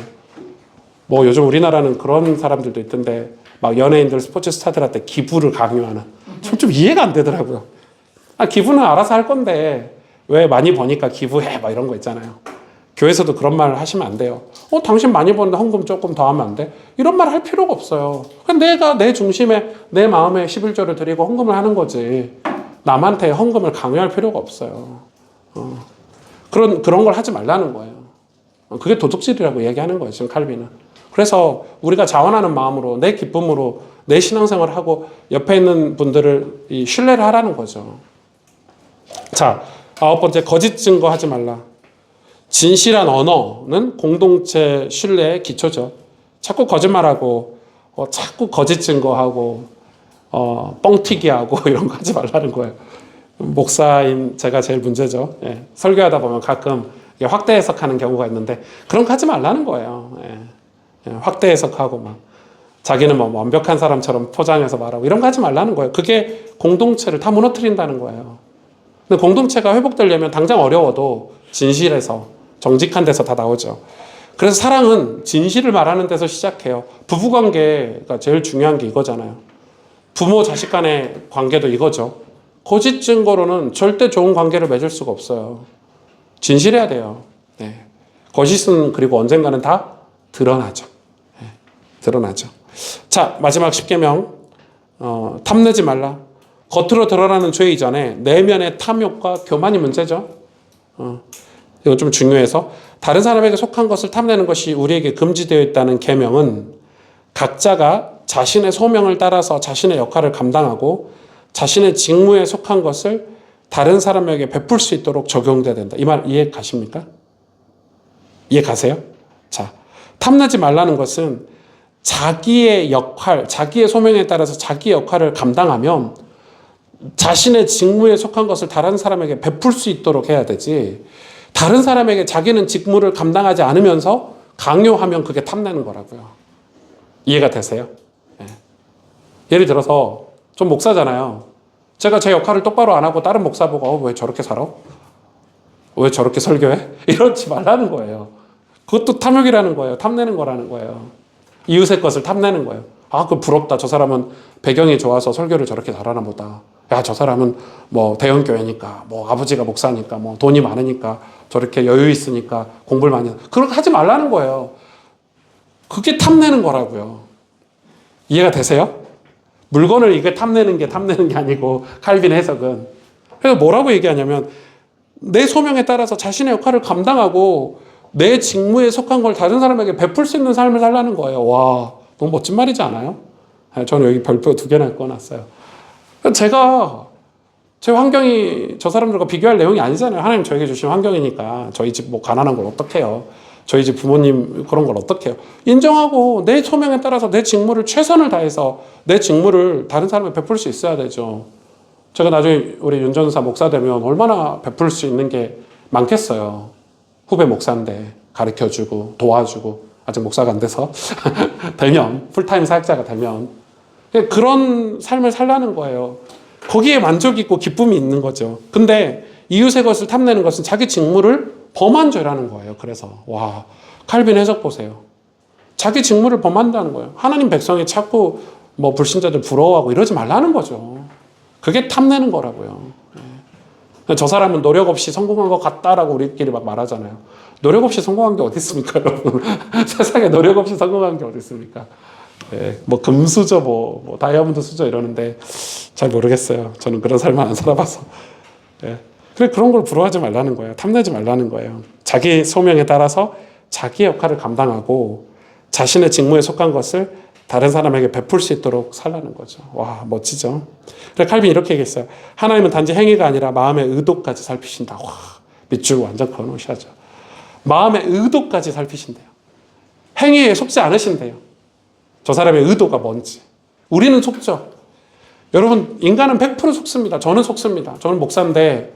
뭐 요즘 우리나라는 그런 사람들도 있던데 막 연예인들 스포츠 스타들한테 기부를 강요하는 좀 이해가 안 되더라고요. 기부는 알아서 할 건데 왜 많이 버니까 기부해 막 이런 거 있잖아요. 교회에서도 그런 말을 하시면 안 돼요. 당신 많이 버는데 헌금 조금 더 하면 안 돼? 이런 말 할 필요가 없어요. 내가 내 중심에 내 마음에 11조를 드리고 헌금을 하는 거지 남한테 헌금을 강요할 필요가 없어요. 그런 걸 하지 말라는 거예요. 그게 도둑질이라고 얘기하는 거예요 지금 칼빈은. 그래서 우리가 자원하는 마음으로 내 기쁨으로 내 신앙생활을 하고 옆에 있는 분들을 신뢰를 하라는 거죠. 자, 9번째 거짓 증거하지 말라. 진실한 언어는 공동체 신뢰의 기초죠. 자꾸 거짓말하고 자꾸 거짓 증거하고 뻥튀기하고 이런 거 하지 말라는 거예요. 목사인 제가 제일 문제죠. 예. 설교하다 보면 가끔 확대 해석하는 경우가 있는데 그런 거 하지 말라는 거예요. 예. 확대 해석하고 막 자기는 뭐 완벽한 사람처럼 포장해서 말하고 이런 거 하지 말라는 거예요. 그게 공동체를 다 무너뜨린다는 거예요. 근데 공동체가 회복되려면 당장 어려워도 진실해서 정직한 데서 다 나오죠. 그래서 사랑은 진실을 말하는 데서 시작해요. 부부관계가 제일 중요한 게 이거잖아요. 부모 자식 간의 관계도 이거죠. 거짓 증거로는 절대 좋은 관계를 맺을 수가 없어요. 진실해야 돼요. 네. 거짓은 그리고 언젠가는 다 드러나죠. 네. 드러나죠. 자, 마지막 10계명. 탐내지 말라. 겉으로 드러나는 죄 이전에 내면의 탐욕과 교만이 문제죠. 이거 좀 중요해서 다른 사람에게 속한 것을 탐내는 것이 우리에게 금지되어 있다는 계명은 각자가 자신의 소명을 따라서 자신의 역할을 감당하고 자신의 직무에 속한 것을 다른 사람에게 베풀 수 있도록 적용돼야 된다. 이 말 이해 가십니까? 이해 가세요? 자, 탐내지 말라는 것은 자기의 역할, 자기의 소명에 따라서 자기의 역할을 감당하면 자신의 직무에 속한 것을 다른 사람에게 베풀 수 있도록 해야 되지, 다른 사람에게 자기는 직무를 감당하지 않으면서 강요하면 그게 탐내는 거라고요. 이해가 되세요? 네. 예를 들어서 좀 목사잖아요. 제가 제 역할을 똑바로 안 하고 다른 목사 보고 왜 저렇게 살아? 왜 저렇게 설교해? 이러지 말라는 거예요. 그것도 탐욕이라는 거예요. 탐내는 거라는 거예요. 이웃의 것을 탐내는 거예요. 아, 그 부럽다. 저 사람은 배경이 좋아서 설교를 저렇게 잘하나 보다. 야, 저 사람은 뭐 대형 교회니까, 뭐 아버지가 목사니까, 뭐 돈이 많으니까, 저렇게 여유 있으니까 공부를 많이 해서. 그렇게 하지 말라는 거예요. 그게 탐내는 거라고요. 이해가 되세요? 물건을 이게 탐내는 게 아니고, 칼빈 해석은. 그래서 뭐라고 얘기하냐면, 내 소명에 따라서 자신의 역할을 감당하고 내 직무에 속한 걸 다른 사람에게 베풀 수 있는 삶을 살라는 거예요. 와, 너무 멋진 말이지 않아요? 저는 여기 별표 2개나 꺼놨어요. 제가 제 환경이 저 사람들과 비교할 내용이 아니잖아요. 하나님 저에게 주신 환경이니까. 저희 집 뭐 가난한 걸 어떻게 해요? 저희 집 부모님 그런 걸 어떻게 해요? 인정하고 내 소명에 따라서 내 직무를 최선을 다해서 내 직무를 다른 사람에게 베풀 수 있어야 되죠. 제가 나중에 우리 윤전사 목사 되면 얼마나 베풀 수 있는 게 많겠어요. 후배 목사인데 가르쳐주고 도와주고, 아직 목사가 안 돼서 되면, 풀타임 사역자가 되면 그런 삶을 살라는 거예요. 거기에 만족이 있고 기쁨이 있는 거죠. 근데 이웃의 것을 탐내는 것은 자기 직무를 범한 죄라는 거예요. 그래서 와, 칼빈 해석 보세요. 자기 직무를 범한다는 거예요. 하나님 백성이 자꾸 뭐 불신자들 부러워하고 이러지 말라는 거죠. 그게 탐내는 거라고요. 저 사람은 노력 없이 성공한 것 같다라고 우리끼리 막 말하잖아요. 노력 없이 성공한 게 어디 있습니까, 여러분? 세상에 노력 없이 성공한 게 어디 있습니까? 네, 뭐 금수저, 뭐 다이아몬드 수저 이러는데 잘 모르겠어요. 저는 그런 삶을 안 살아봐서. 네. 그래, 그런 걸 부러워하지 말라는 거예요. 탐내지 말라는 거예요. 자기 소명에 따라서 자기 역할을 감당하고 자신의 직무에 속한 것을 다른 사람에게 베풀 수 있도록 살라는 거죠. 와, 멋지죠? 그래, 칼빈 이렇게 얘기했어요. 하나님은 단지 행위가 아니라 마음의 의도까지 살피신다. 와, 밑줄 완전 그어놓으셔야죠. 마음의 의도까지 살피신대요. 행위에 속지 않으신대요. 저 사람의 의도가 뭔지. 우리는 속죠. 여러분, 인간은 100% 속습니다. 저는 속습니다. 저는 목사인데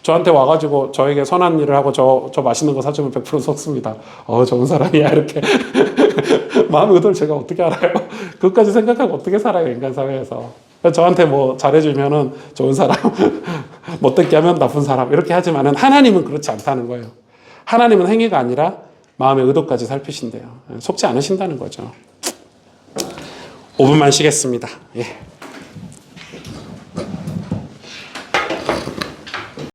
저한테 와가지고 저에게 선한 일을 하고 저 맛있는 거 사주면 100% 속습니다. 좋은 사람이야, 이렇게. 마음의 의도를 제가 어떻게 알아요? 그것까지 생각하고 어떻게 살아요, 인간 사회에서. 저한테 뭐 잘해주면은 좋은 사람, 못되게 하면 나쁜 사람, 이렇게 하지만은 하나님은 그렇지 않다는 거예요. 하나님은 행위가 아니라 마음의 의도까지 살피신대요. 속지 않으신다는 거죠. 5분만 쉬겠습니다. 예.